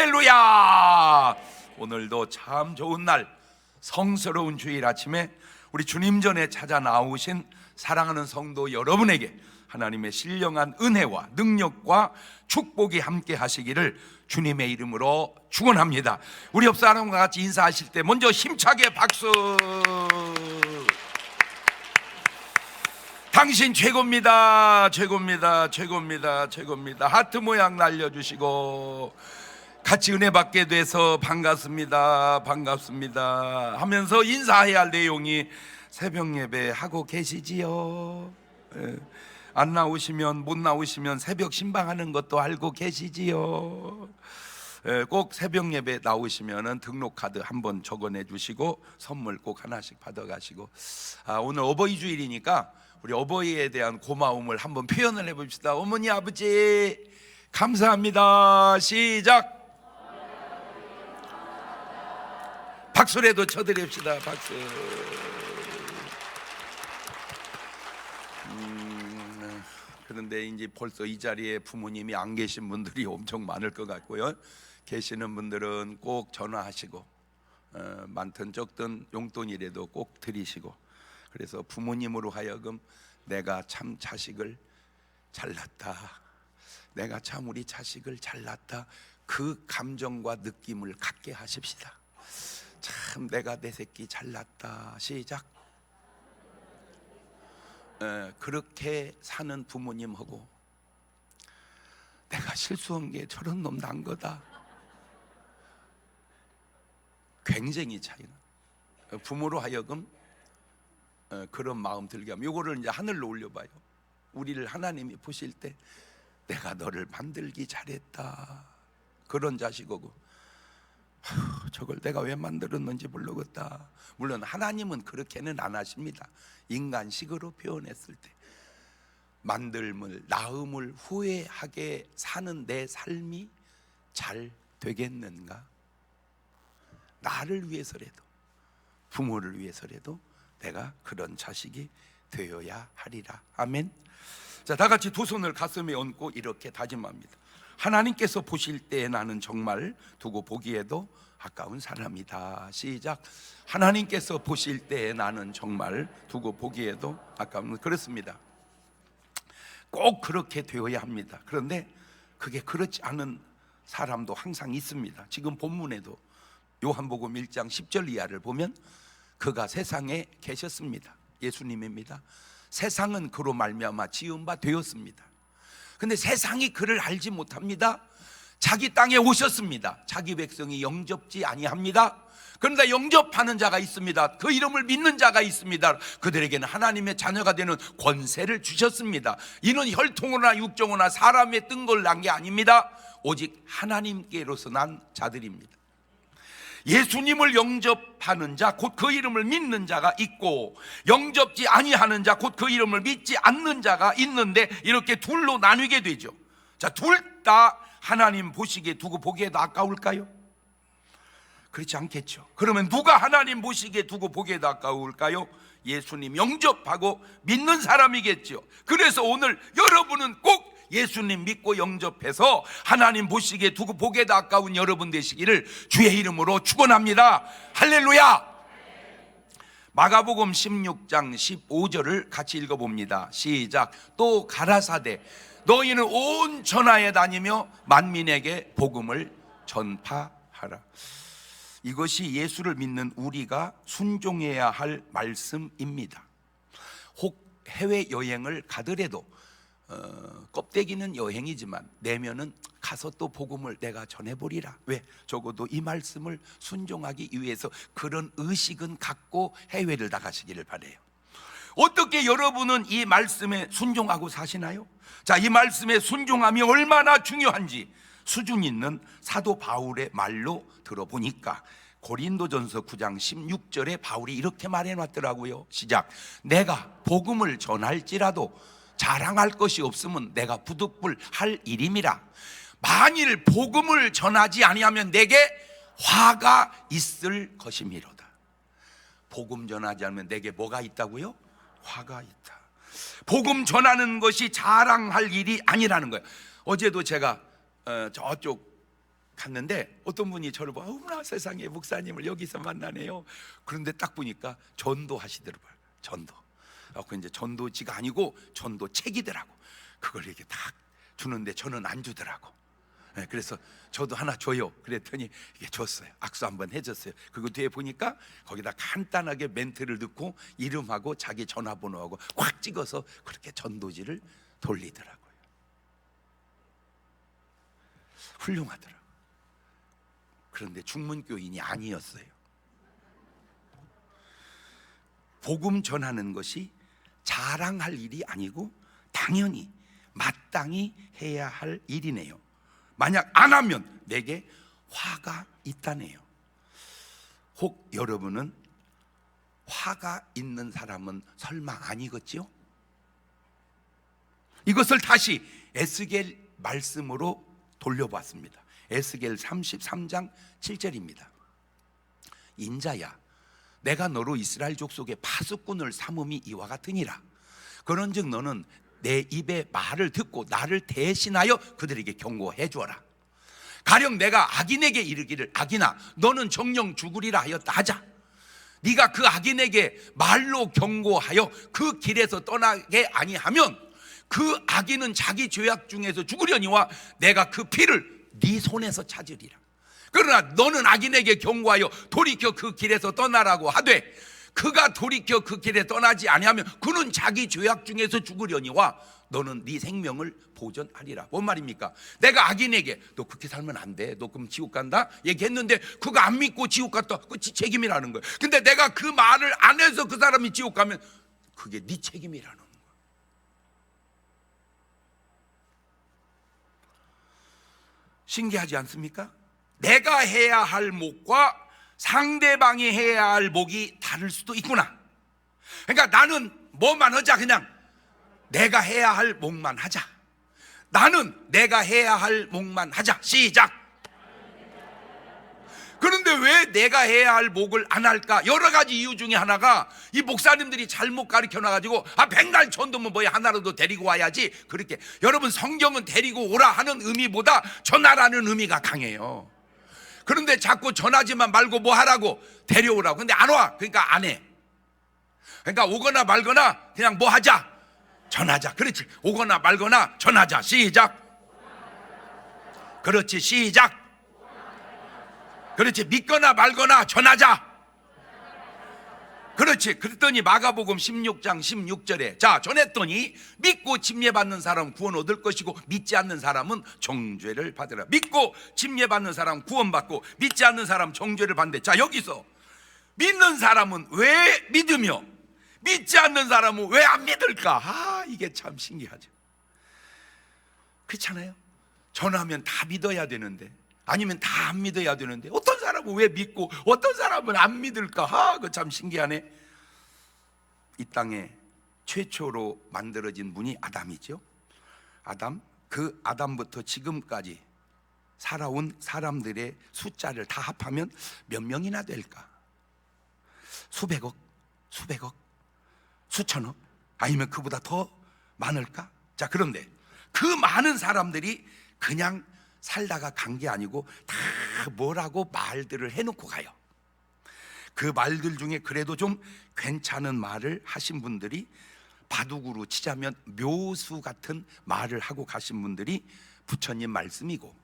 할렐루야. 오늘도 참 좋은 날, 성스러운 주일 아침에 우리 주님 전에 찾아 나오신 사랑하는 성도 여러분에게 하나님의 신령한 은혜와 능력과 축복이 함께 하시기를 주님의 이름으로 축원합니다. 우리 옆 사람과 같이 인사하실 때 먼저 힘차게 박수. 당신 최고입니다. 최고입니다. 최고입니다. 최고입니다. 하트 모양 날려주시고 같이 은혜 받게 돼서 반갑습니다. 반갑습니다 하면서 인사해야 할 내용이 새벽 예배 하고 계시지요? 안 나오시면, 못 나오시면 새벽 신방하는 것도 알고 계시지요? 꼭 새벽 예배 나오시면은 등록 카드 한번 적어내 주시고 선물 꼭 하나씩 받아가시고, 오늘 어버이 주일이니까 우리 어버이에 대한 고마움을 한번 표현을 해봅시다. 어머니 아버지 감사합니다. 시작. 박수라도 쳐드립시다. 박수. 그런데 이제 벌써 이 자리에 부모님이 안 계신 분들이 엄청 많을 것 같고요. 계시는 분들은 꼭 전화하시고, 많든 적든 용돈이라도 꼭 드리시고, 그래서 부모님으로 하여금 내가 참 자식을 잘났다, 내가 참 우리 자식을 잘났다, 그 감정과 느낌을 갖게 하십시다. 참 내가 내 새끼 잘났다. 시작. 그렇게 사는 부모님하고 내가 실수한 게 저런 놈 난 거다, 굉장히 차이나. 부모로 하여금 그런 마음 들게 하면, 요거를 이제 하늘로 올려봐요. 우리를 하나님이 보실 때 내가 너를 만들기 잘했다, 그런 자식이고, 저걸 내가 왜 만들었는지 모르겠다. 물론 하나님은 그렇게는 안 하십니다. 인간식으로 표현했을 때 만들물, 낳음을 후회하게 사는 내 삶이 잘 되겠는가? 나를 위해서라도, 부모를 위해서라도 내가 그런 자식이 되어야 하리라. 아멘. 자, 다 같이 두 손을 가슴에 얹고 이렇게 다짐합니다. 하나님께서 보실 때 나는 정말 두고 보기에도 아까운 사람이다. 시작. 하나님께서 보실 때 나는 정말 두고 보기에도 아까운. 그렇습니다. 꼭 그렇게 되어야 합니다. 그런데 그게 그렇지 않은 사람도 항상 있습니다. 지금 본문에도 요한복음 1장 10절 이하를 보면 그가 세상에 계셨습니다. 예수님입니다. 세상은 그로 말미암아 지은 바 되었습니다. 근데 세상이 그를 알지 못합니다. 자기 땅에 오셨습니다. 자기 백성이 영접지 아니합니다. 그런데 영접하는 자가 있습니다. 그 이름을 믿는 자가 있습니다. 그들에게는 하나님의 자녀가 되는 권세를 주셨습니다. 이는 혈통으로나 육정으로나 사람의 뜬 걸 난 게 아닙니다. 오직 하나님께로서 난 자들입니다. 예수님을 영접하는 자, 곧 그 이름을 믿는 자가 있고, 영접지 아니하는 자, 곧 그 이름을 믿지 않는 자가 있는데, 이렇게 둘로 나뉘게 되죠. 자, 둘 다 하나님 보시기에 두고 보기에도 아까울까요? 그렇지 않겠죠. 그러면 누가 하나님 보시기에 두고 보기에도 아까울까요? 예수님 영접하고 믿는 사람이겠죠. 그래서 오늘 여러분은 꼭 예수님 믿고 영접해서 하나님 보시기에 두고 보기에도 아까운 여러분 되시기를 주의 이름으로 축원합니다. 할렐루야. 마가복음 16장 15절을 같이 읽어봅니다. 시작. 또 가라사대 너희는 온 천하에 다니며 만민에게 복음을 전파하라. 이것이 예수를 믿는 우리가 순종해야 할 말씀입니다. 혹 해외여행을 가더라도 껍데기는 여행이지만 내면은 가서 또 복음을 내가 전해보리라. 왜? 적어도 이 말씀을 순종하기 위해서 그런 의식은 갖고 해외를 나가시기를 바라요. 어떻게 여러분은 이 말씀에 순종하고 사시나요? 자, 이 말씀에 순종함이 얼마나 중요한지 수준 있는 사도 바울의 말로 들어보니까 고린도전서 9장 16절에 바울이 이렇게 말해놨더라고요. 시작. 내가 복음을 전할지라도 자랑할 것이 없으면 내가 부득불할 일임이라. 만일 복음을 전하지 아니하면 내게 화가 있을 것이미로다. 복음 전하지 않으면 내게 뭐가 있다고요? 화가 있다. 복음 전하는 것이 자랑할 일이 아니라는 거예요. 어제도 제가 저쪽 갔는데 어떤 분이 저를 보고 어머나 세상에 목사님을 여기서 만나네요. 그런데 딱 보니까 전도 하시더라고요. 전도. 그 이제 전도지가 아니고 전도책이더라고. 그걸 이렇게 딱 주는데 저는 안 주더라고. 그래서 저도 하나 줘요. 그랬더니 이게 줬어요. 악수 한번 해줬어요. 그리고 뒤에 보니까 거기다 간단하게 멘트를 넣고 이름하고 자기 전화번호하고 꽉 찍어서 그렇게 전도지를 돌리더라고요. 훌륭하더라고요. 그런데 중문교인이 아니었어요. 복음 전하는 것이 자랑할 일이 아니고 당연히 마땅히 해야 할 일이네요. 만약 안 하면 내게 화가 있다네요. 혹 여러분은 화가 있는 사람은 설마 아니겠지요? 이것을 다시 에스겔 말씀으로 돌려봤습니다. 에스겔 33장 7절입니다. 인자야, 내가 너로 이스라엘 족속의 파수꾼을 삼음이 이와 같으니라. 그런즉 너는 내 입의 말을 듣고 나를 대신하여 그들에게 경고해 주어라. 가령 내가 악인에게 이르기를 악인아 너는 정령 죽으리라 하였다 하자. 네가 그 악인에게 말로 경고하여 그 길에서 떠나게 아니하면 그 악인은 자기 죄악 중에서 죽으려니와 내가 그 피를 네 손에서 찾으리라. 그러나 너는 악인에게 경고하여 돌이켜 그 길에서 떠나라고 하되 그가 돌이켜 그 길에 떠나지 아니하면 그는 자기 죄악 중에서 죽으려니와 너는 네 생명을 보존하리라. 뭔 말입니까? 내가 악인에게 너 그렇게 살면 안 돼, 너 그럼 지옥 간다 얘기했는데 그거 안 믿고 지옥 갔다. 그 책임이라는 거예요. 근데 내가 그 말을 안 해서 그 사람이 지옥 가면 그게 네 책임이라는 거예요. 신기하지 않습니까? 내가 해야 할 몫과 상대방이 해야 할 몫이 다를 수도 있구나. 그러니까 나는 뭐만 하자, 그냥 내가 해야 할 몫만 하자. 나는 내가 해야 할 몫만 하자. 시작. 그런데 왜 내가 해야 할 몫을 안 할까? 여러 가지 이유 중에 하나가 이 목사님들이 잘못 가르쳐 놔가지고 백날 전도면 뭐야 하나라도 데리고 와야지. 그렇게 여러분 성경은 데리고 오라 하는 의미보다 전하라는 의미가 강해요. 그런데 자꾸 전하지만 말고 뭐 하라고? 데려오라고. 근데 안 와. 그러니까 안 해. 그러니까 오거나 말거나 그냥 뭐 하자? 전하자. 그렇지. 오거나 말거나 전하자. 시작. 그렇지. 시작. 그렇지. 믿거나 말거나 전하자. 그렇지. 그랬더니 마가복음 16장 16절에 자 전했더니 믿고 침례받는 사람은 구원 얻을 것이고 믿지 않는 사람은 정죄를 받으라. 믿고 침례받는 사람은 구원받고 믿지 않는 사람은 정죄를 받는데 자 여기서 믿는 사람은 왜 믿으며 믿지 않는 사람은 왜 안 믿을까? 이게 참 신기하죠. 그렇잖아요. 전하면 다 믿어야 되는데 아니면 다 안 믿어야 되는데 어떤 사람은 왜 믿고 어떤 사람은 안 믿을까? 그거 참 신기하네. 이 땅에 최초로 만들어진 분이 아담이죠. 아담. 그 아담부터 지금까지 살아온 사람들의 숫자를 다 합하면 몇 명이나 될까? 수백억, 수백억, 수천억, 아니면 그보다 더 많을까? 자, 그런데 그 많은 사람들이 그냥 살다가 간 게 아니고 다 뭐라고 말들을 해놓고 가요. 그 말들 중에 그래도 좀 괜찮은 말을 하신 분들이, 바둑으로 치자면 묘수 같은 말을 하고 가신 분들이 부처님 말씀이고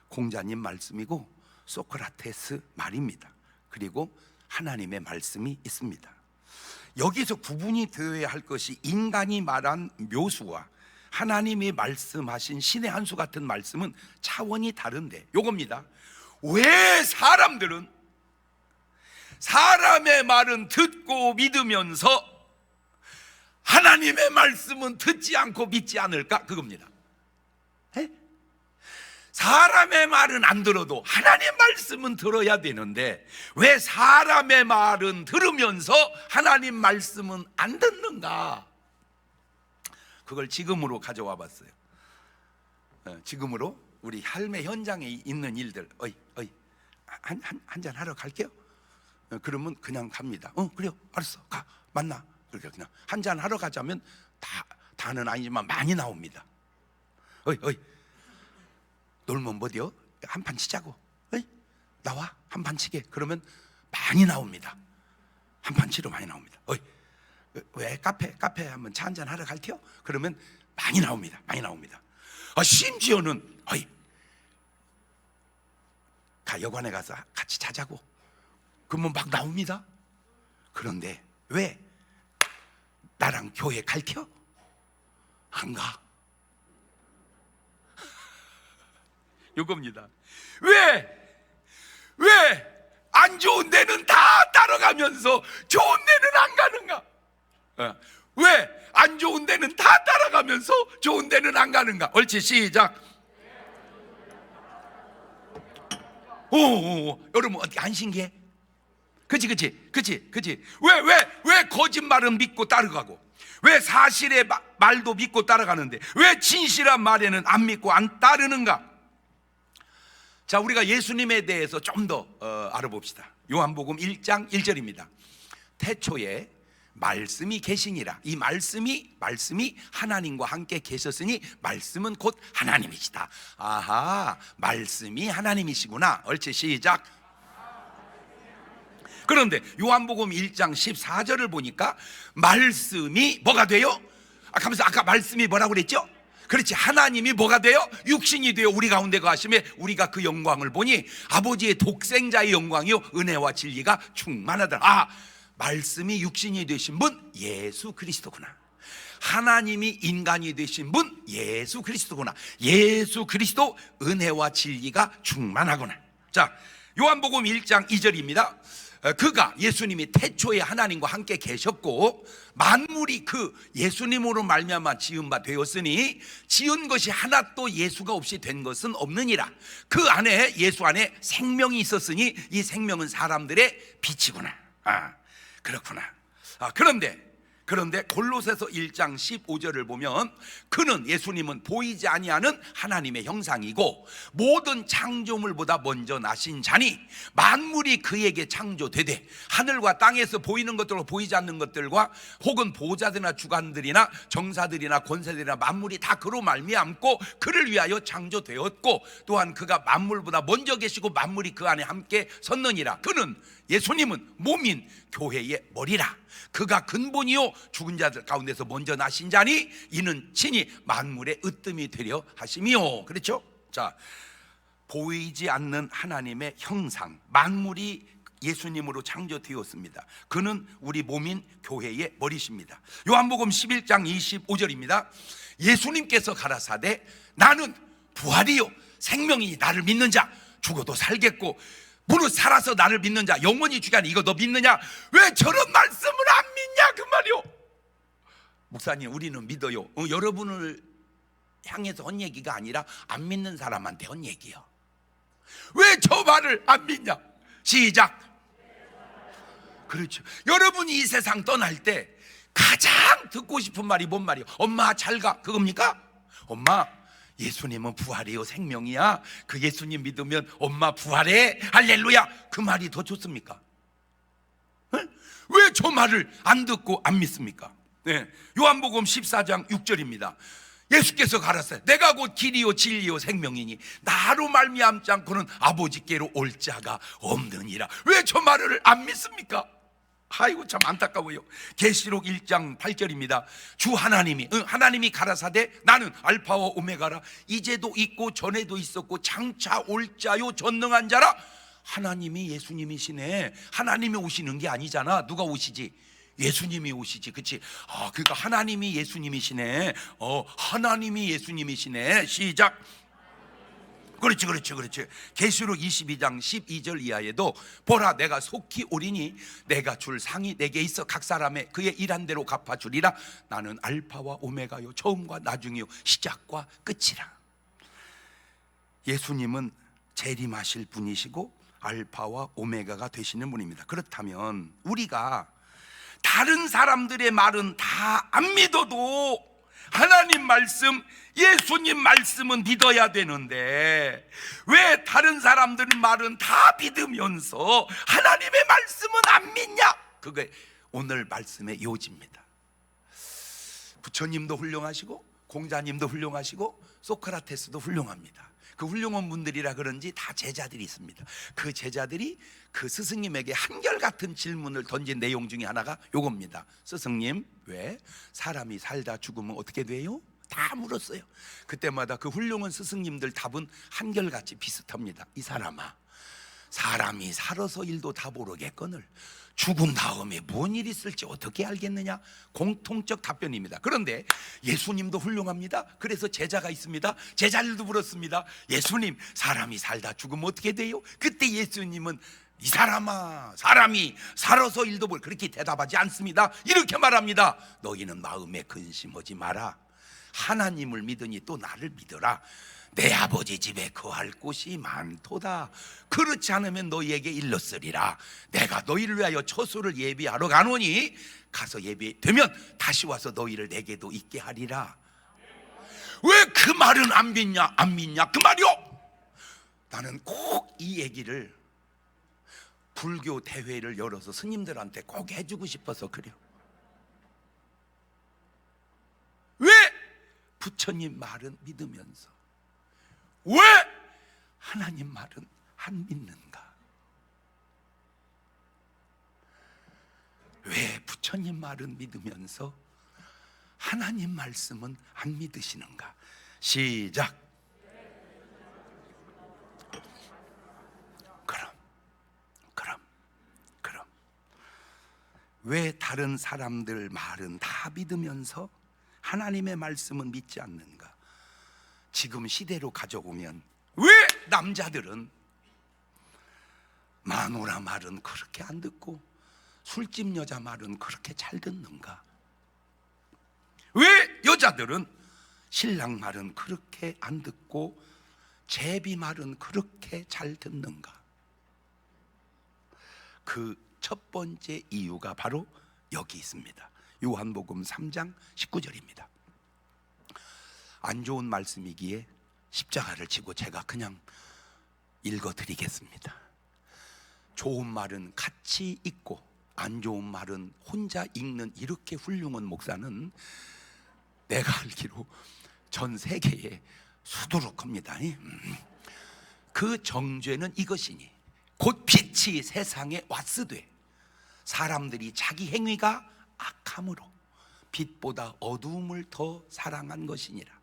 공자님 말씀이고 소크라테스 말입니다. 그리고 하나님의 말씀이 있습니다. 여기서 구분이 되어야 할 것이 인간이 말한 묘수와 하나님이 말씀하신 신의 한 수 같은 말씀은 차원이 다른데 요겁니다. 왜 사람들은 사람의 말은 듣고 믿으면서 하나님의 말씀은 듣지 않고 믿지 않을까? 그겁니다. 에? 사람의 말은 안 들어도 하나님의 말씀은 들어야 되는데 왜 사람의 말은 들으면서 하나님 말씀은 안 듣는가? 그걸 지금으로 가져와 봤어요. 지금으로 우리 삶의 현장에 있는 일들. 한잔 하러 갈게요. 그러면 그냥 갑니다. 그래요, 알았어, 가, 만나. 그렇게 그냥 한잔 하러 가자면 다는 아니지만 많이 나옵니다. 놀면 뭐디요? 한 판 치자고. 어이? 나와 한 판 치게. 그러면 많이 나옵니다. 한 판 치러 많이 나옵니다. 어이? 왜 카페 한번 차 한잔 하러 갈게요? 그러면 많이 나옵니다. 많이 나옵니다. 심지어는 어이, 여관에 가서 같이 자자고. 그러면 막 나옵니다. 그런데 왜 나랑 교회 갈게요? 안 가. 이겁니다. 왜 안 좋은 데는 다 따라가면서 좋은 데는 안 가는가? 왜 안 좋은 데는 다 따라가면서 좋은 데는 안 가는가? 옳지, 시작. 오, 여러분 어떻게 안 신기해? 그치. 왜 거짓말은 믿고 따라가고, 왜 사실의 말도 믿고 따라가는데 왜 진실한 말에는 안 믿고 안 따르는가? 자, 우리가 예수님에 대해서 좀 더 알아봅시다. 요한복음 1장 1절입니다. 태초에 말씀이 계시니라. 이 말씀이 하나님과 함께 계셨으니 말씀은 곧 하나님이시다. 아하, 말씀이 하나님이시구나. 옳지, 시작. 그런데 요한복음 1장 14절을 보니까 말씀이 뭐가 돼요? 아까 말씀이 뭐라고 그랬죠? 그렇지, 하나님이 뭐가 돼요? 육신이 되어 우리 가운데 거하심에 우리가 그 영광을 보니 아버지의 독생자의 영광이요 은혜와 진리가 충만하더라. 말씀이 육신이 되신 분 예수 그리스도구나. 하나님이 인간이 되신 분 예수 그리스도구나. 예수 그리스도 은혜와 진리가 충만하구나. 자, 요한복음 1장 2절입니다. 그가, 예수님이 태초에 하나님과 함께 계셨고 만물이 그 예수님으로 말미암아 지은 바 되었으니 지은 것이 하나도 예수가 없이 된 것은 없느니라. 그 안에, 예수 안에 생명이 있었으니 이 생명은 사람들의 빛이구나. 그렇구나. 그런데 골로새서 1장 15절을 보면 그는, 예수님은 보이지 아니하는 하나님의 형상이고 모든 창조물보다 먼저 나신 자니 만물이 그에게 창조되되 하늘과 땅에서 보이는 것들과 보이지 않는 것들과 혹은 보좌들이나 주관들이나 정사들이나 권세들이나 만물이 다 그로 말미암고 그를 위하여 창조되었고 또한 그가 만물보다 먼저 계시고 만물이 그 안에 함께 섰느니라. 그는, 예수님은 몸인 교회의 머리라. 그가 근본이요 죽은 자들 가운데서 먼저 나신 자니 이는 친히 만물의 으뜸이 되려 하심이요. 그렇죠? 자, 보이지 않는 하나님의 형상, 만물이 예수님으로 창조되었습니다. 그는 우리 몸인 교회의 머리십니다. 요한복음 11장 25절입니다. 예수님께서 가라사대 나는 부활이요 생명이니 나를 믿는 자 죽어도 살겠고 무릇 살아서 나를 믿는 자 영원히 주게 하니 이거 너 믿느냐? 왜 저런 말씀을 안 믿냐 그 말이요. 목사님, 우리는 믿어요. 여러분을 향해서 한 얘기가 아니라 안 믿는 사람한테 한 얘기요. 왜 저 말을 안 믿냐? 시작. 그렇죠. 여러분이 이 세상 떠날 때 가장 듣고 싶은 말이 뭔 말이요? 엄마 잘 가, 그겁니까? 엄마, 예수님은 부활이요 생명이야. 그 예수님 믿으면 엄마 부활해, 할렐루야. 그 말이 더 좋습니까? 왜 저 말을 안 듣고 안 믿습니까? 네. 요한복음 14장 6절입니다. 예수께서 가라사대 내가 곧 길이요 진리요 생명이니 나로 말미암지 않고는 아버지께로 올 자가 없느니라. 왜 저 말을 안 믿습니까? 아이고 참 안타까워요. 계시록 1장 8절입니다. 주 하나님이 가라사대 나는 알파와 오메가라. 이제도 있고 전에도 있었고 장차 올 자요 전능한 자라. 하나님이 예수님이시네. 하나님이 오시는 게 아니잖아. 누가 오시지? 예수님이 오시지. 그치? 그러니까 하나님이 예수님이시네. 하나님이 예수님이시네. 시작. 그렇지. 계시록 22장 12절 이하에도 보라 내가 속히 오리니 내가 줄 상이 내게 있어 각 사람의 그의 일한 대로 갚아주리라. 나는 알파와 오메가요 처음과 나중이요 시작과 끝이라. 예수님은 재림하실 분이시고 알파와 오메가가 되시는 분입니다. 그렇다면 우리가 다른 사람들의 말은 다 안 믿어도 하나님 말씀, 예수님 말씀은 믿어야 되는데 왜 다른 사람들 말은 다 믿으면서 하나님의 말씀은 안 믿냐? 그게 오늘 말씀의 요지입니다. 부처님도 훌륭하시고 공자님도 훌륭하시고 소크라테스도 훌륭합니다. 그 훌륭한 분들이라 그런지 다 제자들이 있습니다. 그 제자들이 그 스승님에게 한결같은 질문을 던진 내용 중에 하나가 요겁니다. 스승님, 왜 사람이 살다 죽으면 어떻게 돼요? 다 물었어요. 그때마다 그 훌륭한 스승님들 답은 한결같이 비슷합니다. 이 사람아, 사람이 살아서 일도 다 모르겠거늘 죽은 다음에 뭔 일이 있을지 어떻게 알겠느냐? 공통적 답변입니다. 그런데 예수님도 훌륭합니다. 그래서 제자가 있습니다. 제자들도 물었습니다. 예수님, 사람이 살다 죽으면 어떻게 돼요? 그때 예수님은 이 사람아, 사람이 살아서 일도 모르 그렇게 대답하지 않습니다. 이렇게 말합니다. 너희는 마음에 근심하지 마라. 하나님을 믿으니 또 나를 믿어라. 내 아버지 집에 거할 곳이 많도다. 그렇지 않으면 너희에게 일렀으리라. 내가 너희를 위하여 처소를 예비하러 가노니 가서 예비되면 다시 와서 너희를 내게도 있게 하리라. 왜 그 말은 안 믿냐? 안 믿냐? 그 말이요. 나는 꼭 이 얘기를 불교 대회를 열어서 스님들한테 꼭 해주고 싶어서 그래요. 왜 부처님 말은 믿으면서 왜 하나님 말은 안 믿는가? 왜 부처님 말은 믿으면서 하나님 말씀은 안 믿으시는가? 시작. 그럼 왜 다른 사람들 말은 다 믿으면서 하나님의 말씀은 믿지 않는가? 지금 시대로 가져오면 왜 남자들은 마누라 말은 그렇게 안 듣고 술집 여자 말은 그렇게 잘 듣는가? 왜 여자들은 신랑 말은 그렇게 안 듣고 제비 말은 그렇게 잘 듣는가? 그 첫 번째 이유가 바로 여기 있습니다. 요한복음 3장 19절입니다. 안 좋은 말씀이기에 십자가를 지고 제가 그냥 읽어드리겠습니다. 좋은 말은 같이 읽고 안 좋은 말은 혼자 읽는 이렇게 훌륭한 목사는 내가 알기로 전 세계에 수두룩합니다. 그 정죄는 이것이니 곧 빛이 세상에 왔으되 사람들이 자기 행위가 악함으로 빛보다 어두움을 더 사랑한 것이니라.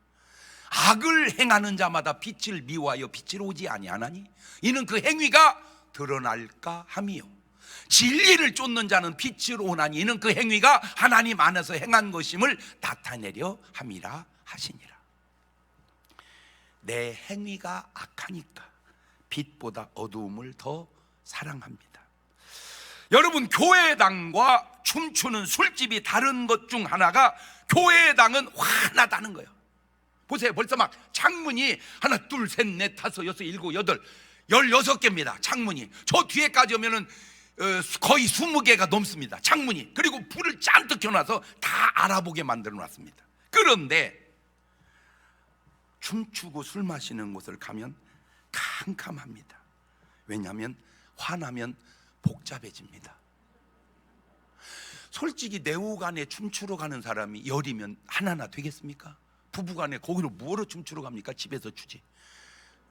악을 행하는 자마다 빛을 미워하여 빛으로 오지 아니하나니 이는 그 행위가 드러날까 함이요 진리를 쫓는 자는 빛으로 오나니 이는 그 행위가 하나님 안에서 행한 것임을 나타내려 함이라 하시니라. 내 행위가 악하니까 빛보다 어두움을 더 사랑합니다. 여러분, 교회당과 춤추는 술집이 다른 것 중 하나가 교회당은 환하다는 거예요. 보세요, 벌써 막 창문이 하나 둘 셋 넷 다섯 여섯 일곱 여덟 16개입니다. 창문이 저 뒤에까지 오면은 거의 20개가 넘습니다. 창문이. 그리고 불을 잔뜩 켜놔서 다 알아보게 만들어 놨습니다. 그런데 춤추고 술 마시는 곳을 가면 캄캄합니다. 왜냐하면 화나면 복잡해집니다. 솔직히 내후간에 춤추러 가는 사람이 열이면 하나나 되겠습니까? 부부간에 거기로 뭐로 춤추러 갑니까? 집에서 추지.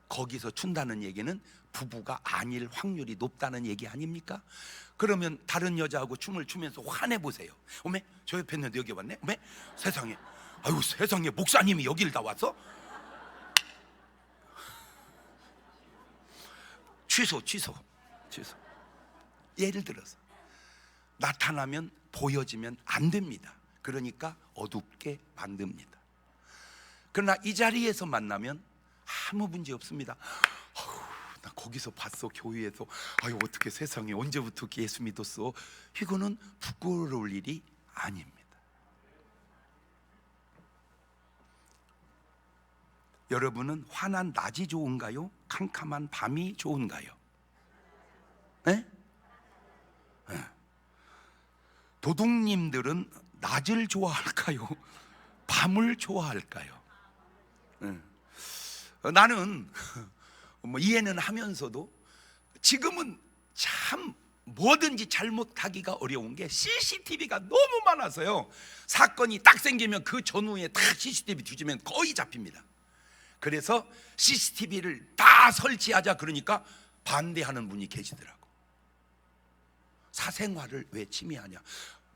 거기서 춘다는 얘기는 부부가 아닐 확률이 높다는 얘기 아닙니까? 그러면 다른 여자하고 춤을 추면서 화내보세요. 어메, 저 옆에 있는데 여기 왔네? 어메, 세상에, 아유 세상에, 목사님이 여길 다 왔어? 취소. 예를 들어서 나타나면 보여지면 안 됩니다. 그러니까 어둡게 만듭니다. 그러나 이 자리에서 만나면 아무 문제 없습니다. 나 거기서 봤어, 교회에서. 아유, 어떻게 세상에 언제부터 예수 믿었어? 이거는 부끄러울 일이 아닙니다. 여러분은 환한 낮이 좋은가요? 캄캄한 밤이 좋은가요? 네? 네. 도둑님들은 낮을 좋아할까요? 밤을 좋아할까요? 네. 나는 뭐 이해는 하면서도 지금은 참 뭐든지 잘못하기가 어려운 게 CCTV가 너무 많아서요. 사건이 딱 생기면 그 전후에 딱 CCTV 뒤지면 거의 잡힙니다. 그래서 CCTV를 다 설치하자 그러니까 반대하는 분이 계시더라고. 사생활을 왜 침해하냐.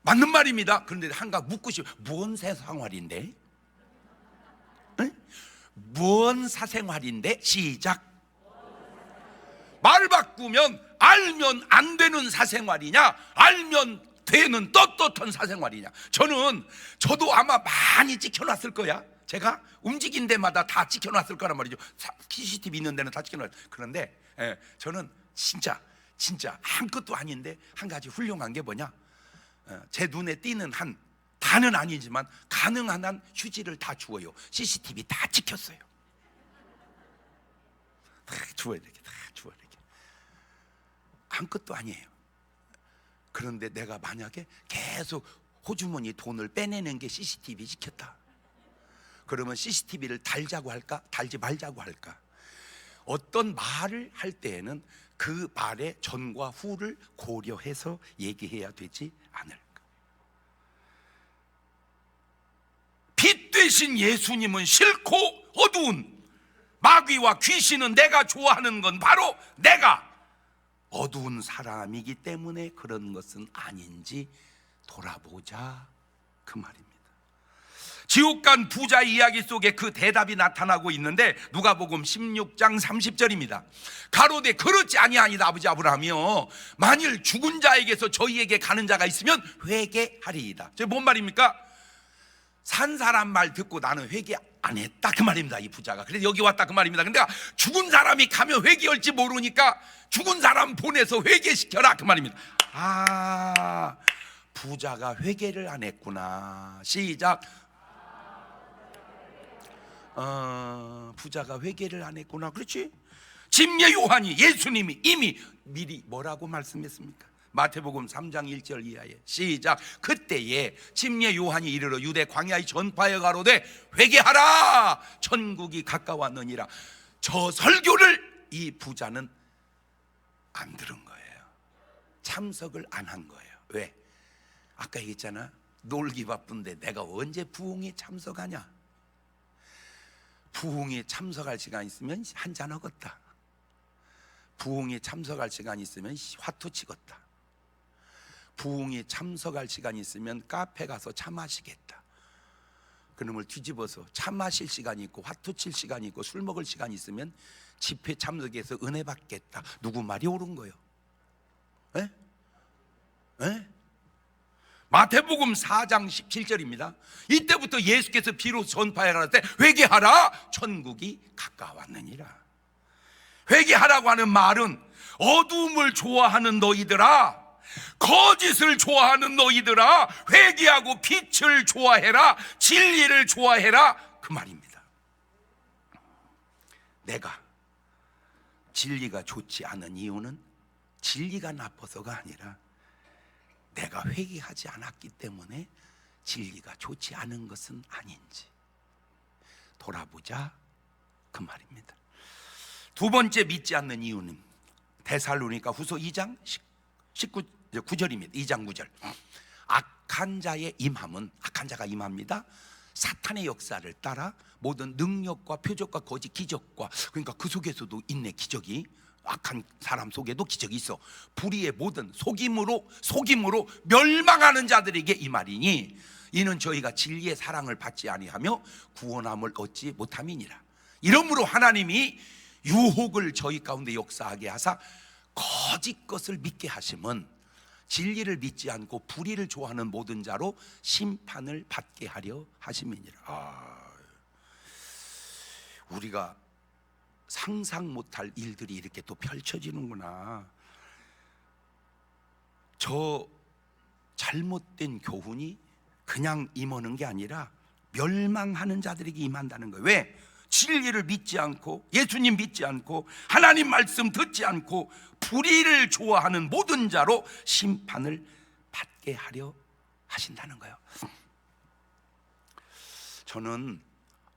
맞는 말입니다. 그런데 한가 묻고 싶어. 뭔 사생활인데? 응? 뭔 사생활인데? 시작. 말 바꾸면 알면 안 되는 사생활이냐, 알면 되는 떳떳한 사생활이냐. 저도 아마 많이 찍혀놨을 거야. 제가 움직인 데마다 다 찍혀놨을 거란 말이죠. CCTV 있는 데는 다 찍혀놨어요. 그런데 저는 진짜 아무것도 아닌데 한 가지 훌륭한 게 뭐냐, 제 눈에 띄는 한, 다는 아니지만 가능한 한 휴지를 다 주어요. CCTV 다 찍혔어요. 다 주워야 되게, 다 주워야 되게. 아무것도 아니에요. 그런데 내가 만약에 계속 호주머니 돈을 빼내는 게 CCTV 찍혔다, 그러면 CCTV를 달자고 할까, 달지 말자고 할까? 어떤 말을 할 때에는 그 말의 전과 후를 고려해서 얘기해야 되지 않을까? 빛 대신 예수님은 싫고 어두운, 마귀와 귀신은 내가 좋아하는 건 바로 내가 어두운 사람이기 때문에 그런 것은 아닌지 돌아보자, 그 말입니다. 지옥 간 부자 이야기 속에 그 대답이 나타나고 있는데 누가복음 16장 30절입니다. 가로되 그렇지 아니하니이다 아버지 아브라함이여, 만일 죽은 자에게서 저희에게 가는 자가 있으면 회개하리이다. 저 뭔 말입니까? 산 사람 말 듣고 나는 회개 안 했다, 그 말입니다. 이 부자가 그래서 여기 왔다, 그 말입니다. 근데 죽은 사람이 가면 회개할지 모르니까 죽은 사람 보내서 회개시켜라, 그 말입니다. 아, 부자가 회개를 안 했구나. 시작. 부자가 회개를 안 했구나. 그렇지? 침례 요한이, 예수님이 이미 미리 뭐라고 말씀했습니까? 마태복음 3장 1절 이하에 시작. 그때에 침례 요한이 이르러 유대 광야의 전파에 가로되 회개하라, 천국이 가까웠느니라. 저 설교를 이 부자는 안 들은 거예요. 참석을 안 한 거예요. 왜? 아까 얘기했잖아, 놀기 바쁜데 내가 언제 부흥에 참석하냐. 부흥에 참석할 시간 있으면 한잔 하겠다. 부흥에 참석할 시간 있으면 화투 치겠다. 부흥에 참석할 시간 있으면 카페 가서 차 마시겠다. 그놈을 뒤집어서 차 마실 시간이 있고 화투 칠 시간이 있고 술 먹을 시간이 있으면 집회 참석해서 은혜 받겠다. 누구 말이 옳은 거예요? 에? 에? 마태복음 4장 17절입니다. 이때부터 예수께서 비로소 전파해 가라사대 회개하라, 천국이 가까웠느니라. 회개하라고 하는 말은 어두움을 좋아하는 너희들아, 거짓을 좋아하는 너희들아, 회개하고 빛을 좋아해라, 진리를 좋아해라, 그 말입니다. 내가 진리가 좋지 않은 이유는 진리가 나빠서가 아니라 내가 회개하지 않았기 때문에 진리가 좋지 않은 것은 아닌지 돌아보자, 그 말입니다. 두 번째 믿지 않는 이유는 데살로니가 후서 2장 9절입니다. 2장 9절. 악한 자의 임함은, 악한 자가 임합니다. 사탄의 역사를 따라 모든 능력과 표적과 거짓 기적과, 그러니까 그 속에서도 있네, 기적이. 악한 사람 속에도 기적이 있어. 불의의 모든 속임으로 멸망하는 자들에게 이 말이니, 이는 저희가 진리의 사랑을 받지 아니하며 구원함을 얻지 못함이니라. 이러므로 하나님이 유혹을 저희 가운데 역사하게 하사 거짓 것을 믿게 하심은 진리를 믿지 않고 불의를 좋아하는 모든 자로 심판을 받게 하려 하심이니라. 우리가 상상 못할 일들이 이렇게 또 펼쳐지는구나. 저 잘못된 교훈이 그냥 임하는 게 아니라 멸망하는 자들에게 임한다는 거예요. 왜? 진리를 믿지 않고, 예수님 믿지 않고, 하나님 말씀 듣지 않고 불의를 좋아하는 모든 자로 심판을 받게 하려 하신다는 거예요. 저는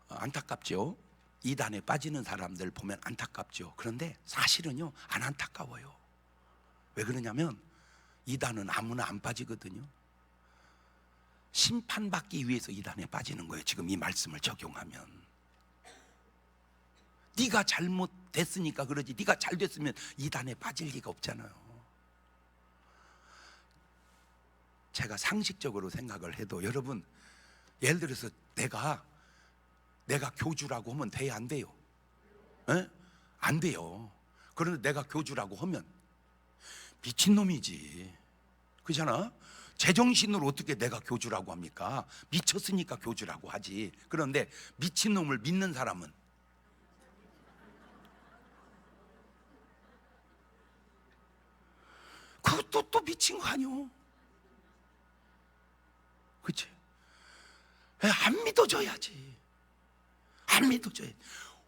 안타깝죠. 이단에 빠지는 사람들 보면 안타깝죠. 그런데 사실은요, 안 안타까워요. 왜 그러냐면 이단은 아무나 안 빠지거든요. 심판받기 위해서 이단에 빠지는 거예요. 지금 이 말씀을 적용하면. 네가 잘못됐으니까 그러지, 네가 잘 됐으면 이단에 빠질 리가 없잖아요. 제가 상식적으로 생각을 해도 여러분, 예를 들어서 내가 교주라고 하면 돼야 안 돼요? 에? 안 돼요. 그런데 내가 교주라고 하면 미친놈이지, 그렇잖아? 제정신으로 어떻게 내가 교주라고 합니까? 미쳤으니까 교주라고 하지. 그런데 미친놈을 믿는 사람은 그것도 또 미친 거 아니오? 그치? 안 믿어져야지. 안 믿어져야지.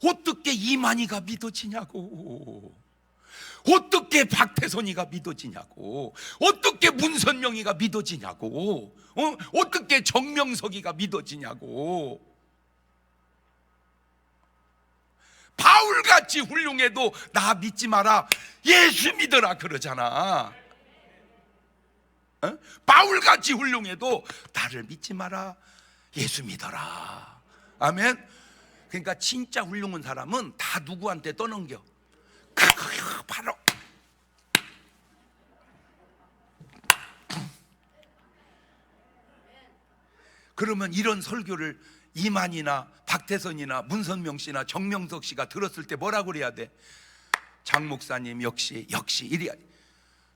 어떻게 이만희가 믿어지냐고, 어떻게 박태선이가 믿어지냐고, 어떻게 문선명이가 믿어지냐고, 어떻게 정명석이가 믿어지냐고. 바울같이 훌륭해도 나 믿지 마라, 예수 믿어라 그러잖아. 바울같이 훌륭해도 나를 믿지 마라, 예수 믿어라. 아멘. 그러니까 진짜 훌륭한 사람은 다 누구한테 떠넘겨? 바로 그러면 이런 설교를 이만희나 박태선이나 문선명 씨나 정명석 씨가 들었을 때 뭐라고 그래야 돼? 장 목사님 역시 이래야.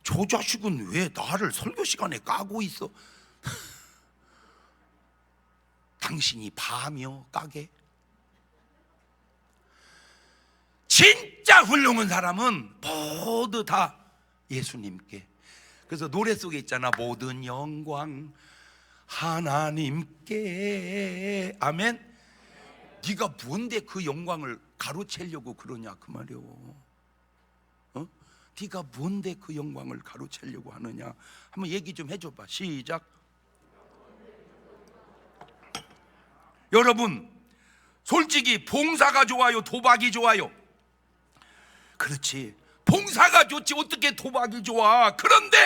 저 자식은 왜 나를 설교 시간에 까고 있어? 당신이 봐며 까게? 진짜 훌륭한 사람은 모두 다 예수님께. 그래서 노래 속에 있잖아, 모든 영광 하나님께. 아멘. 네가 뭔데 그 영광을 가로채려고 그러냐 그 말이오. 네가 뭔데 그 영광을 가로채려고 하느냐. 한번 얘기 좀 해줘봐. 시작. 여러분, 솔직히 봉사가 좋아요, 도박이 좋아요? 그렇지, 봉사가 좋지. 어떻게 도박이 좋아? 그런데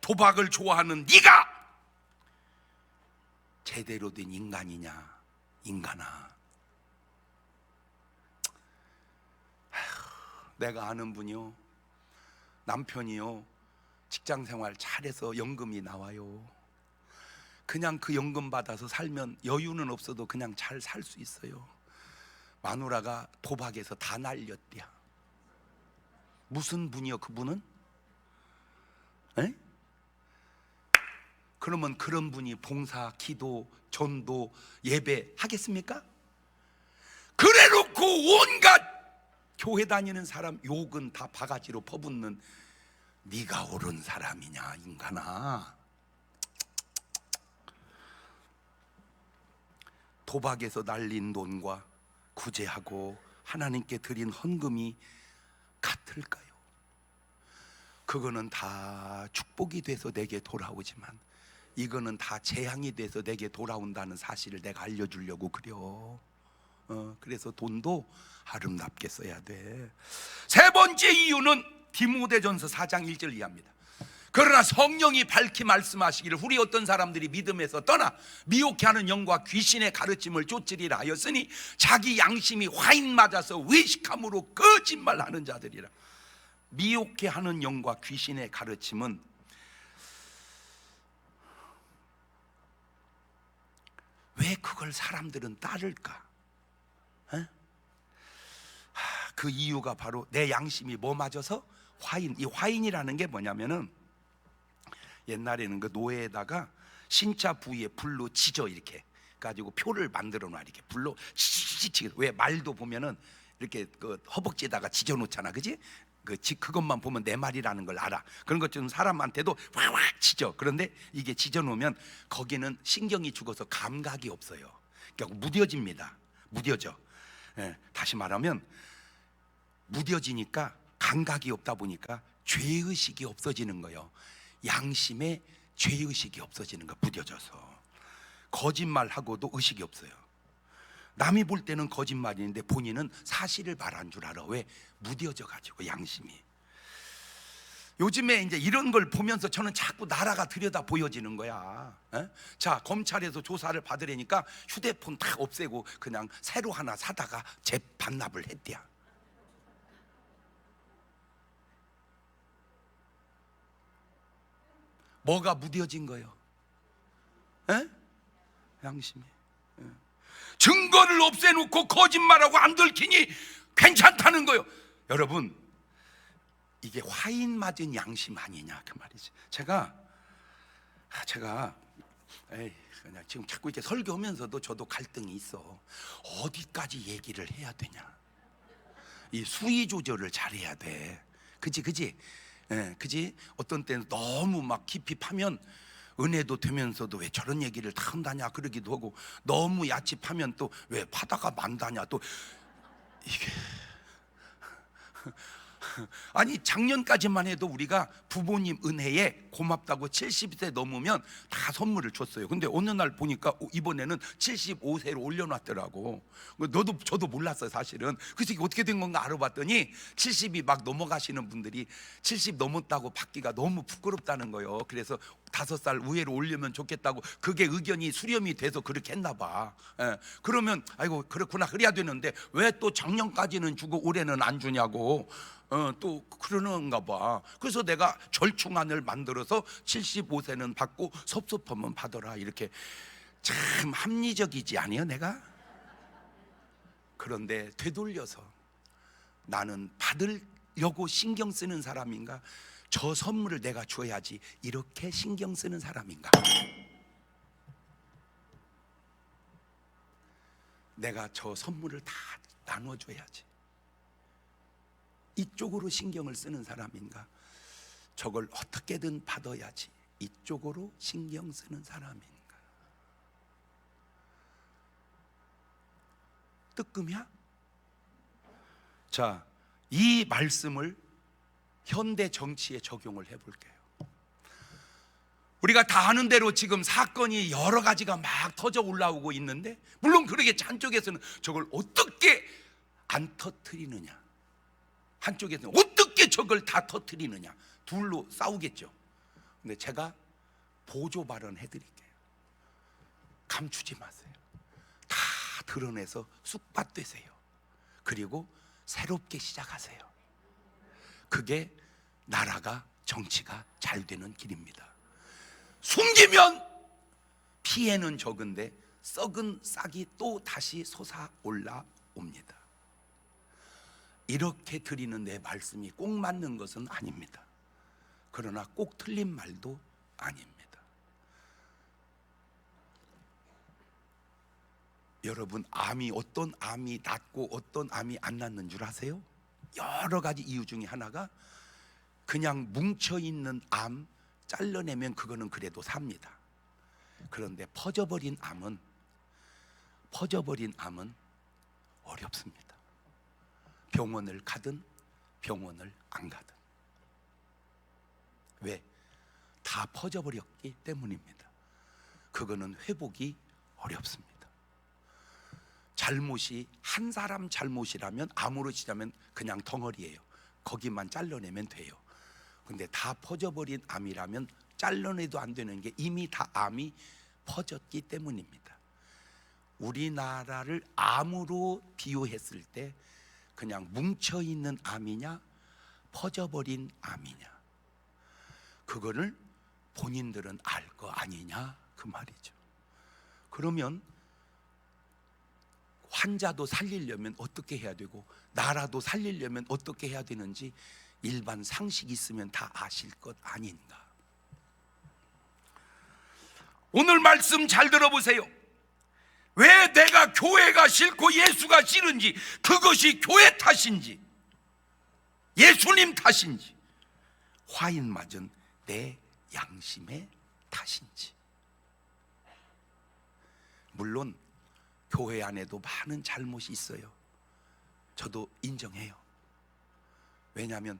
도박을 좋아하는 네가 제대로 된 인간이냐? 인간아. 내가 아는 분이요, 남편이요, 직장생활 잘해서 연금이 나와요. 그냥 그 연금 받아서 살면 여유는 없어도 그냥 잘 살 수 있어요. 마누라가 도박에서 다 날렸대야. 무슨 분이요 그분은? 에? 그러면 그런 분이 봉사, 기도, 전도, 예배 하겠습니까? 그래놓고 온갖 교회 다니는 사람 욕은 다 바가지로 퍼붓는 네가 옳은 사람이냐 인간아. 도박에서 날린 돈과 구제하고 하나님께 드린 헌금이 같을까요? 그거는 다 축복이 돼서 내게 돌아오지만 이거는 다 재앙이 돼서 내게 돌아온다는 사실을 내가 알려주려고 그려. 그래서 돈도 아름답게 써야 돼. 세 번째 이유는 디모데전서 4장 1절 이하입니다. 그러나 성령이 밝히 말씀하시기를 우리 어떤 사람들이 믿음에서 떠나 미혹해 하는 영과 귀신의 가르침을 쫓으리라 하였으니 자기 양심이 화인 맞아서 외식함으로 거짓말하는 자들이라. 미혹해 하는 영과 귀신의 가르침은 왜 그걸 사람들은 따를까? 그 이유가 바로 내 양심이 뭐 맞아서 화인. 이 화인이라는 게 뭐냐면은 옛날에는 그 노예에다가 신자 부위에 불로 지져 이렇게 가지고 표를 만들어 놔. 이렇게 불로 치치치. 왜 말도 보면은 이렇게 그 허벅지에다가 지져 놓잖아, 그지? 그것만 보면 내 말이라는 걸 알아. 그런 것처럼 사람한테도 확 지져. 그런데 이게 지져 놓으면 거기는 신경이 죽어서 감각이 없어요. 그러니까 무뎌집니다. 무뎌져. 다시 말하면 무뎌지니까 감각이 없다 보니까 죄의식이 없어지는 거예요. 양심에 죄의식이 없어지는 거. 무뎌져서 거짓말하고도 의식이 없어요. 남이 볼 때는 거짓말인데 본인은 사실을 말한 줄 알아. 왜? 무뎌져 가지고 양심이. 요즘에 이제 이런 걸 보면서 저는 자꾸 나라가 들여다 보여지는 거야. 자, 검찰에서 조사를 받으려니까 휴대폰 다 없애고 그냥 새로 하나 사다가 재반납을 했대야. 뭐가 무뎌진 거예요? 에? 양심이. 증거를 없애놓고 거짓말하고 안 들키니 괜찮다는 거예요. 여러분, 이게 화인 맞은 양심 아니냐 그 말이지. 제가 그냥 지금 자꾸 이렇게 설교하면서도 저도 갈등이 있어. 어디까지 얘기를 해야 되냐. 이 수위 조절을 잘해야 돼. 그지? 그지? 어떤 때는 너무 막 깊이 파면 은혜도 되면서도 왜 저런 얘기를 다 한다냐 그러기도 하고, 너무 야집하면 또 왜 파다가 만다냐 또 이게 아니 작년까지만 해도 우리가 부모님 은혜에 고맙다고 70세 넘으면 다 선물을 줬어요. 근데 어느 날 보니까 이번에는 75세로 올려놨더라고. 저도 몰랐어요 사실은. 그래서 이게 어떻게 된 건가 알아봤더니 70이 막 넘어가시는 분들이 70 넘었다고 받기가 너무 부끄럽다는 거예요. 그래서 5살 우회로 올리면 좋겠다고, 그게 의견이 수렴이 돼서 그렇게 했나 봐. 그러면 아이고 그렇구나 그래야 되는데 왜 또 작년까지는 주고 올해는 안 주냐고 또 그러는가 봐. 그래서 내가 절충안을 만들어서 75세는 받고 섭섭하면 받아라, 이렇게. 참 합리적이지 아니요 내가? 그런데 되돌려서 나는 받으려고 신경 쓰는 사람인가, 저 선물을 내가 줘야지 이렇게 신경 쓰는 사람인가? 내가 저 선물을 다 나눠줘야지 이쪽으로 신경을 쓰는 사람인가, 저걸 어떻게든 받아야지 이쪽으로 신경 쓰는 사람인가? 뜨끔이야? 자, 이 말씀을 현대 정치에 적용을 해볼게요. 우리가 다 아는 대로 지금 사건이 여러 가지가 막 터져 올라오고 있는데, 물론 그러게 한쪽에서는 저걸 어떻게 안 터뜨리느냐, 한쪽에서는 어떻게 저걸 다 터뜨리느냐, 둘로 싸우겠죠. 근데 제가 보조 발언 해드릴게요. 감추지 마세요. 다 드러내서 쑥밭 되세요. 그리고 새롭게 시작하세요. 그게 나라가, 정치가 잘 되는 길입니다. 숨기면 피해는 적은데 썩은 싹이 또 다시 솟아 올라옵니다. 이렇게 드리는 내 말씀이 꼭 맞는 것은 아닙니다. 그러나 꼭 틀린 말도 아닙니다. 여러분, 암이 어떤 암이 낫고 어떤 암이 안 낫는 줄 아세요? 여러 가지 이유 중에 하나가, 그냥 뭉쳐있는 암 잘라내면 그거는 그래도 삽니다. 그런데 퍼져버린 암은 어렵습니다. 병원을 가든 병원을 안 가든. 왜? 다 퍼져버렸기 때문입니다. 그거는 회복이 어렵습니다. 잘못이 한 사람 잘못이라면, 암으로 치자면 그냥 덩어리예요. 거기만 잘라내면 돼요. 근데 다 퍼져버린 암이라면 잘라내도 안 되는 게 이미 다 암이 퍼졌기 때문입니다. 우리나라를 암으로 비유했을 때 그냥 뭉쳐있는 암이냐 퍼져버린 암이냐, 그거를 본인들은 알 거 아니냐 그 말이죠. 그러면 환자도 살리려면 어떻게 해야 되고 나라도 살리려면 어떻게 해야 되는지 일반 상식이 있으면 다 아실 것 아닌가. 오늘 말씀 잘 들어보세요. 왜 내가 교회가 싫고 예수가 싫은지, 그것이 교회 탓인지 예수님 탓인지, 화인 맞은 내 양심의 탓인지. 물론 교회 안에도 많은 잘못이 있어요. 저도 인정해요. 왜냐하면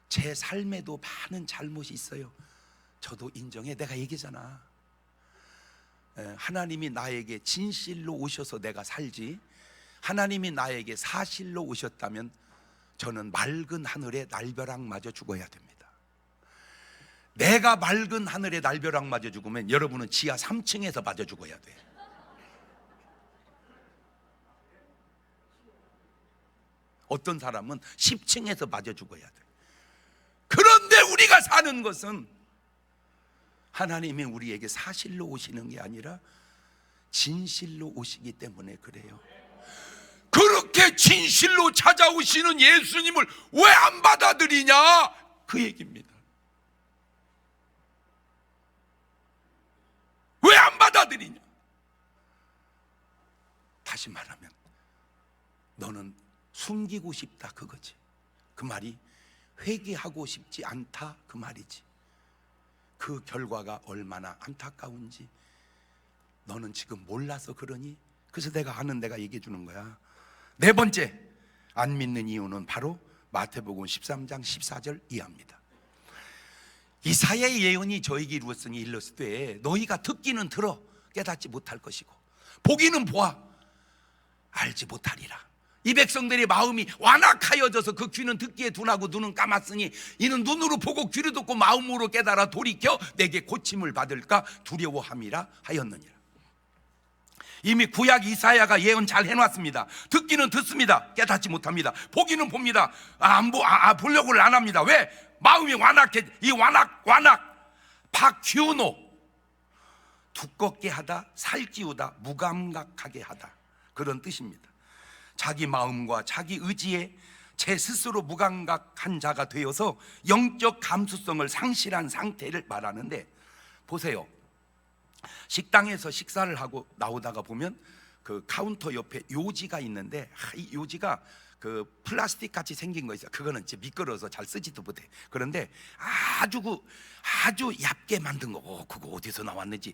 제 삶에도 많은 잘못이 있어요. 저도 인정해. 내가 얘기잖아. 하나님이 나에게 진실로 오셔서 내가 살지, 하나님이 나에게 사실로 오셨다면 저는 맑은 하늘에 날벼락 맞아 죽어야 됩니다. 내가 맑은 하늘에 날벼락 맞아 죽으면 여러분은 지하 3층에서 맞아 죽어야 돼. 어떤 사람은 10층에서 맞아 죽어야 돼. 그런데 우리가 사는 것은 하나님이 우리에게 사실로 오시는 게 아니라 진실로 오시기 때문에 그래요. 그렇게 진실로 찾아오시는 예수님을 왜 안 받아들이냐, 그 얘기입니다. 왜 안 받아들이냐? 다시 말하면 너는 숨기고 싶다, 그거지. 그 말이 회개하고 싶지 않다, 그 말이지. 그 결과가 얼마나 안타까운지 너는 지금 몰라서 그러니. 그래서 내가 아는 데가 얘기해 주는 거야. 네 번째, 안 믿는 이유는 바로 마태복음 13장 14절 이하입니다. 이사야의 예언이 저에게 이루었으니 일렀으되 너희가 듣기는 들어 깨닫지 못할 것이고 보기는 보아 알지 못하리라. 이 백성들의 마음이 완악하여져서 그 귀는 듣기에 둔하고 눈은 감았으니 이는 눈으로 보고 귀로 듣고 마음으로 깨달아 돌이켜 내게 고침을 받을까 두려워함이라 하였느니라. 이미 구약 이사야가 예언 잘 해놨습니다. 듣기는 듣습니다. 깨닫지 못합니다. 보기는 봅니다. 보려고를 안 합니다. 왜? 마음이 완악해. 이 완악 박규노, 두껍게 하다, 살찌우다, 무감각하게 하다, 그런 뜻입니다. 자기 마음과 자기 의지에 제 스스로 무감각한 자가 되어서 영적 감수성을 상실한 상태를 말하는데, 보세요. 식당에서 식사를 하고 나오다가 보면 그 카운터 옆에 요지가 있는데, 이 요지가 그 플라스틱 같이 생긴 거 있어요. 그거는 이제 미끄러워서 잘 쓰지도 못해. 그런데 아주 얇게 만든 거, 그거 어디서 나왔는지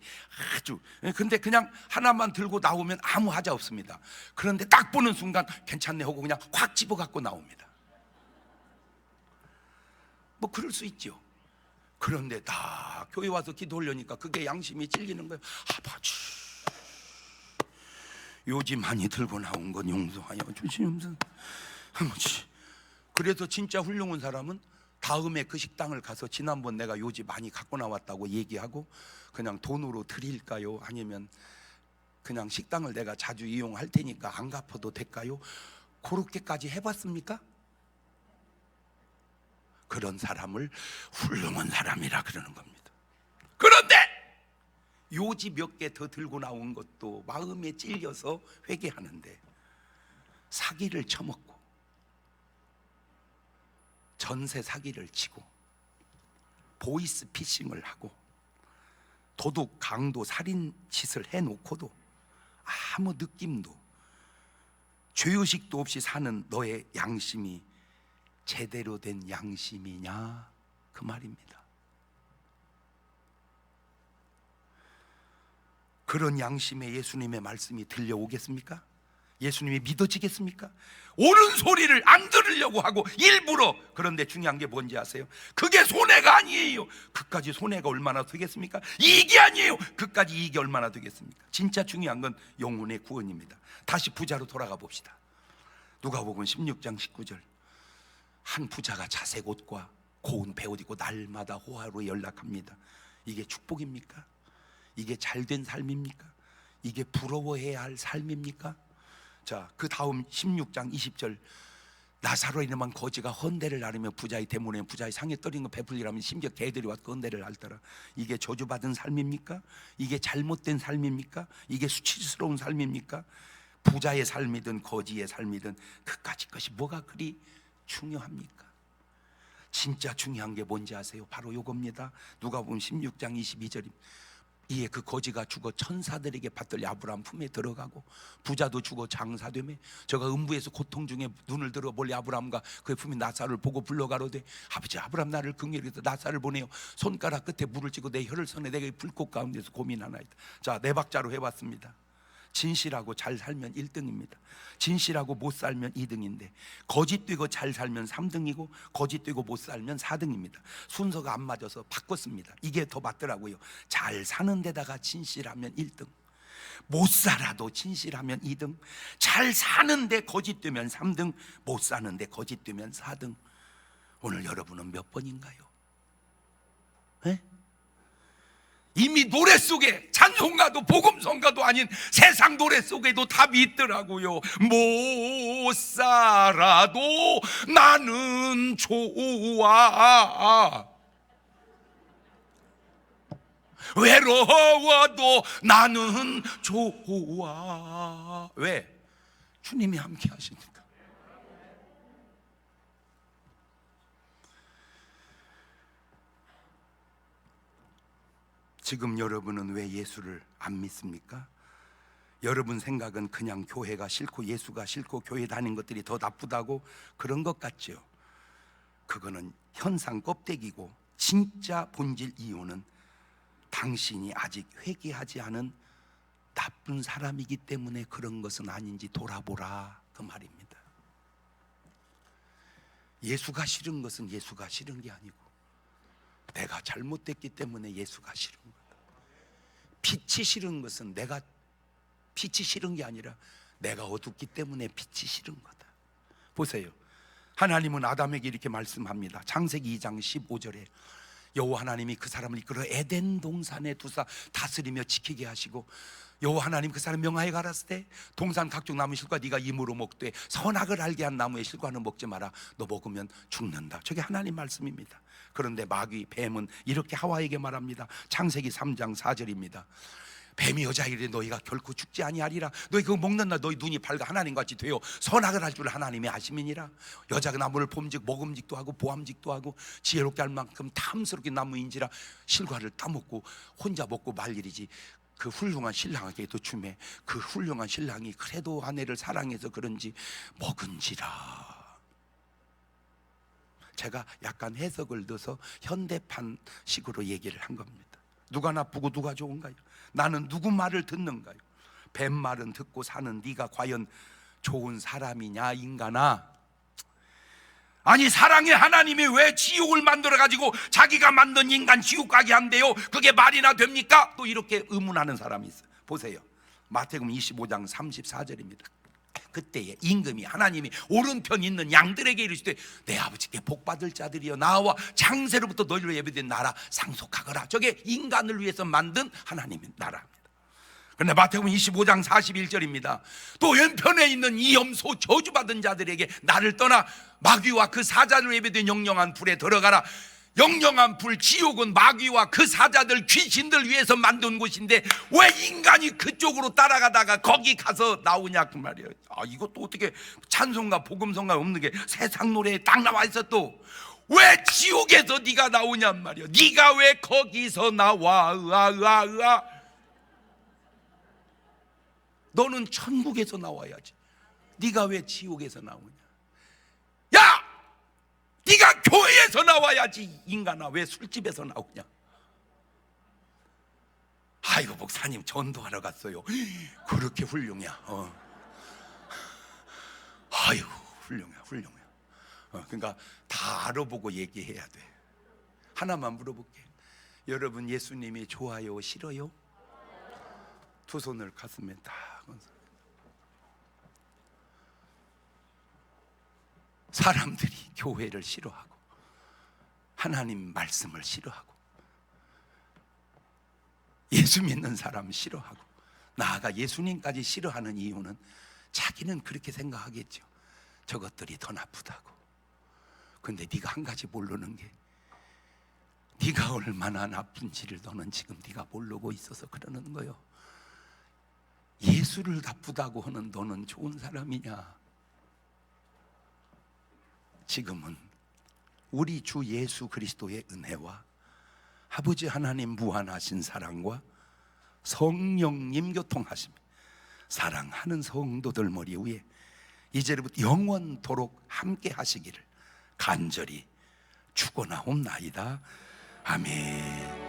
아주. 근데 그냥 하나만 들고 나오면 아무 하자 없습니다. 그런데 딱 보는 순간 괜찮네 하고 그냥 확 집어 갖고 나옵니다. 뭐 그럴 수 있죠. 그런데 다 교회 와서 기도 하려니까 그게 양심이 찔리는 거예요. 아버지, 요지 많이 들고 나온 건 용서하여 주시옵소서. 아버지. 그래서 진짜 훌륭한 사람은 다음에 그 식당을 가서 지난번 내가 요지 많이 갖고 나왔다고 얘기하고 그냥 돈으로 드릴까요? 아니면 그냥 식당을 내가 자주 이용할 테니까 안 갚아도 될까요? 그렇게까지 해봤습니까? 그런 사람을 훌륭한 사람이라 그러는 겁니다. 그런데 요지 몇 개 더 들고 나온 것도 마음에 찔려서 회개하는데 사기를 쳐먹고 전세 사기를 치고 보이스 피싱을 하고 도둑, 강도, 살인 짓을 해놓고도 아무 느낌도 죄의식도 없이 사는 너의 양심이 제대로 된 양심이냐, 그 말입니다. 그런 양심에 예수님의 말씀이 들려오겠습니까? 예수님이 믿어지겠습니까? 옳은 소리를 안 들으려고 하고 일부러. 그런데 중요한 게 뭔지 아세요? 그게 손해가 아니에요. 그까지 손해가 얼마나 되겠습니까? 이익이 아니에요. 그까지 이익이 얼마나 되겠습니까? 진짜 중요한 건 영혼의 구원입니다. 다시 부자로 돌아가 봅시다. 누가복음 16장 19절. 한 부자가 자색 옷과 고운 배옷 입고 날마다 호화로 연락합니다. 이게 축복입니까? 이게 잘된 삶입니까? 이게 부러워해야 할 삶입니까? 자, 그 다음 16장 20절. 나사로 이름한 거지가 헌대를 나르며 부자의 대문에 부자의 상에 떨인 거 베풀리라면 심지어 개들이 와서 헌대를 앓더라. 이게 저주받은 삶입니까? 이게 잘못된 삶입니까? 이게 수치스러운 삶입니까? 부자의 삶이든 거지의 삶이든 그까짓 것이 뭐가 그리 중요합니까? 진짜 중요한 게 뭔지 아세요? 바로 요겁니다. 누가복음 16장 22절입니다. 이에 그 거지가 죽어 천사들에게 받들려 아브라함 품에 들어가고 부자도 죽어 장사되매 저가 음부에서 고통 중에 눈을 들어 멀리 아브라함과 그의 품인 나사를 보고 불러가로되 아버지 아브라함 나를 긍휼히 여기서 나사를 보내어 손가락 끝에 물을 찌고 내 혀를 선에 내가 이 불꽃 가운데서 고민하나이다. 자, 네 박자로 해봤습니다. 진실하고 잘 살면 1등입니다. 진실하고 못 살면 2등인데 거짓되고 잘 살면 3등이고 거짓되고 못 살면 4등입니다. 순서가 안 맞아서 바꿨습니다. 이게 더 맞더라고요. 잘 사는 데다가 진실하면 1등, 못 살아도 진실하면 2등, 잘 사는데 거짓되면 3등, 못 사는데 거짓되면 4등. 오늘 여러분은 몇 번인가요? 네? 이미 노래 속에 찬송가도 복음성가도 아닌 세상 노래 속에도 답이 있더라고요. 못 살아도 나는 좋아. 외로워도 나는 좋아. 왜? 주님이 함께 하시니까. 지금 여러분은 왜 예수를 안 믿습니까? 여러분 생각은 그냥 교회가 싫고 예수가 싫고 교회 다니는 것들이 더 나쁘다고 그런 것 같죠? 그거는 현상 껍데기고, 진짜 본질 이유는 당신이 아직 회개하지 않은 나쁜 사람이기 때문에 그런 것은 아닌지 돌아보라, 그 말입니다. 예수가 싫은 것은 예수가 싫은 게 아니고 내가 잘못됐기 때문에 예수가 싫은 거다. 빛이 싫은 것은 내가 빛이 싫은 게 아니라 내가 어둡기 때문에 빛이 싫은 거다. 보세요, 하나님은 아담에게 이렇게 말씀합니다. 창세기 2장 15절에 여호와 하나님이 그 사람을 이끌어 에덴 동산에 두사 다스리며 지키게 하시고, 여호와 하나님 그 사람 명하여 가라사대 때 동산 각종 나무 실과 네가 임으로 먹되 선악을 알게 한 나무의 실과는 먹지 마라. 너 먹으면 죽는다. 저게 하나님 말씀입니다. 그런데 마귀 뱀은 이렇게 하와에게 말합니다. 창세기 3장 4절입니다. 뱀이 여자에게 이르되 너희가 결코 죽지 아니하리라. 너희 그거 먹는 날 너희 눈이 밝아 하나님같이 되어 선악을 할 줄 하나님이 아심이니라. 여자가 나무를 봄직 먹음직도 하고 보암직도 하고 지혜롭게 할 만큼 탐스럽게 나무인지라 실과를 따먹고 혼자 먹고 말 일이지. 그 훌륭한 신랑에게도 주매 그 훌륭한 신랑이 그래도 아내를 사랑해서 그런지 먹은지라. 제가 약간 해석을 넣어서 현대판식으로 얘기를 한 겁니다. 누가 나쁘고 누가 좋은가요? 나는 누구 말을 듣는가요? 뱀 말은 듣고 사는 네가 과연 좋은 사람이냐 인간아? 아니, 사랑의 하나님이 왜 지옥을 만들어가지고 자기가 만든 인간 지옥 가게 한대요? 그게 말이나 됩니까? 또 이렇게 의문하는 사람이 있어요. 보세요, 마태복음 25장 34절입니다 그때에 임금이 하나님이 오른편 있는 양들에게 이르시되 내 아버지께 복받을 자들이여 나와 창세로부터 너희로 예배된 나라 상속하거라. 저게 인간을 위해서 만든 하나님의 나라입니다. 그런데 마태복음 25장 41절입니다 또 왼편에 있는 이 염소 저주받은 자들에게 나를 떠나 마귀와 그 사자를 예배된 영영한 불에 들어가라. 영영한 불, 지옥은 마귀와 그 사자들, 귀신들 위해서 만든 곳인데 왜 인간이 그쪽으로 따라가다가 거기 가서 나오냐 그 말이에요. 아, 이것도 어떻게 찬송가 복음성가 없는 게 세상 노래에 딱 나와 있어. 또 왜 지옥에서 네가 나오냔 말이에요. 네가 왜 거기서 나와? 으아. 너는 천국에서 나와야지. 네가 왜 지옥에서 나오냐? 야! 네가 교회에서 나와야지. 인간아, 왜 술집에서 나오냐? 아이고, 목사님 전도하러 갔어요. 그렇게 훌륭해. 아이고, 훌륭해. 그러니까 다 알아보고 얘기해야 돼. 하나만 물어볼게. 여러분, 예수님이 좋아요, 싫어요? 두 손을 가슴에 딱 얹어. 사람들이 교회를 싫어하고 하나님 말씀을 싫어하고 예수 믿는 사람 싫어하고 나아가 예수님까지 싫어하는 이유는 자기는 그렇게 생각하겠죠. 저것들이 더 나쁘다고. 근데 네가 한 가지 모르는 게 네가 얼마나 나쁜지를 너는 지금 네가 모르고 있어서 그러는 거요. 예수를 나쁘다고 하는 너는 좋은 사람이냐? 지금은 우리 주 예수 그리스도의 은혜와 아버지 하나님 무한하신 사랑과 성령님 교통하심, 사랑하는 성도들 머리 위에 이제부터 영원토록 함께 하시기를 간절히 축원하옵나이다. 아멘.